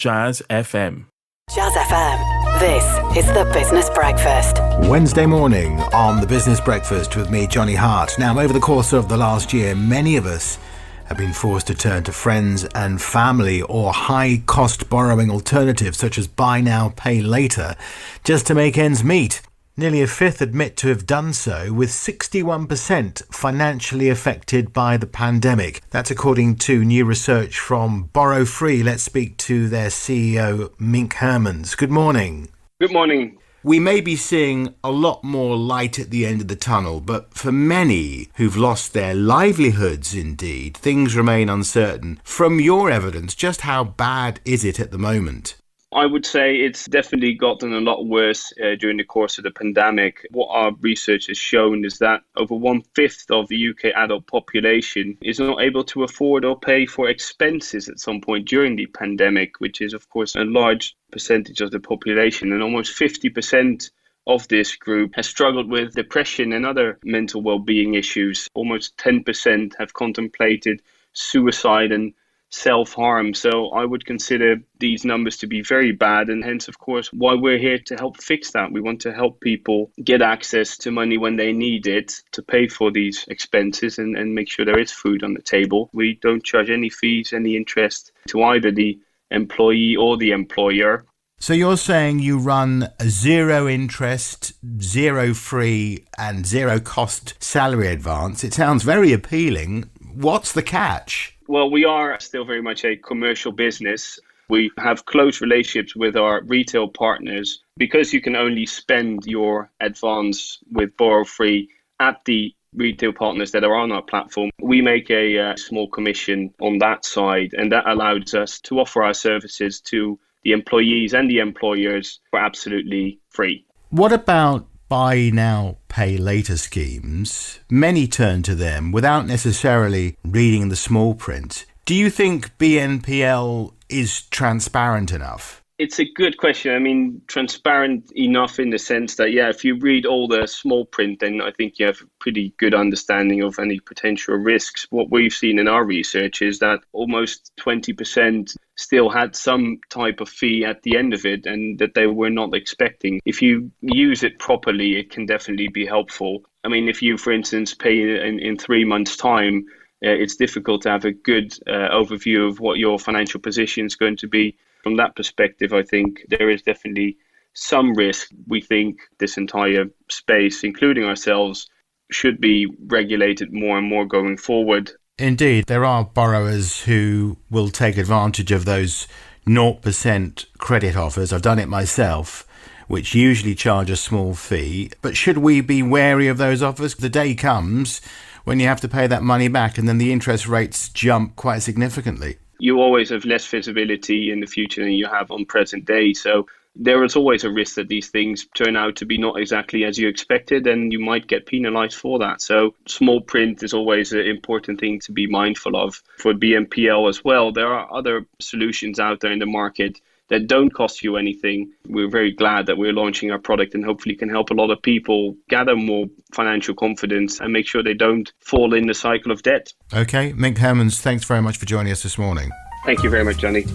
Jazz FM. Jazz FM. This is the Business Breakfast. Wednesday morning on the Business Breakfast with me, Johnny Hart. Now, over the course of the last year, many of us have been forced to turn to friends and family or high-cost borrowing alternatives such as buy now, pay later, just to make ends meet. Nearly a fifth admit to have done so, with 61% financially affected by the pandemic. That's according to new research from Borofree. Let's speak to their CEO, Minck Hermans. Good morning. Good morning. We may be seeing a lot more light at the end of the tunnel, but for many who've lost their livelihoods, indeed, things remain uncertain. From your evidence, just how bad is it at the moment? I would say it's definitely gotten a lot worse during the course of the pandemic. What our research has shown is that over 1/5 of the UK adult population is not able to afford or pay for expenses at some point during the pandemic, which is, of course, a large percentage of the population. And almost 50% of this group has struggled with depression and other mental well-being issues. Almost 10% have contemplated suicide and self-harm. So I would consider these numbers to be very bad, and hence, of course, why we're here to help fix that. We want to help people get access to money when they need it to pay for these expenses and make sure there is food on the table. We don't charge any fees, any interest to either the employee or the employer. So you're saying you run a zero interest, zero free and zero cost salary advance. It sounds very appealing. What's the catch? Well, we are still very much a commercial business. We have close relationships with our retail partners. Because you can only spend your advance with borofree at the retail partners that are on our platform, we make a small commission on that side, and that allows us to offer our services to the employees and the employers for absolutely free. What about buy now, pay later schemes? Many turn to them without necessarily reading the small print. Do you think BNPL is transparent enough? It's a good question. I mean, transparent enough in the sense that, if you read all the small print, then I think you have a pretty good understanding of any potential risks. What we've seen in our research is that almost 20% still had some type of fee at the end of it and that they were not expecting. If you use it properly, it can definitely be helpful. I mean, if you, for instance, pay in 3 months' time, it's difficult to have a good overview of what your financial position is going to be. From that perspective, I think there is definitely some risk. We think this entire space, including ourselves, should be regulated more and more going forward. Indeed, there are borrowers who will take advantage of those 0% credit offers. I've done it myself, which usually charge a small fee. But should we be wary of those offers? The day comes when you have to pay that money back and then the interest rates jump quite significantly. You always have less visibility in the future than you have on present day. So there is always a risk that these things turn out to be not exactly as you expected, and you might get penalized for that. So small print is always an important thing to be mindful of. For BNPL as well, there are other solutions out there in the market that don't cost you anything. We're very glad that we're launching our product and hopefully can help a lot of people gather more financial confidence and make sure they don't fall in the cycle of debt. Okay, Minck Hermans, thanks very much for joining us this morning. Thank you very much, Johnny.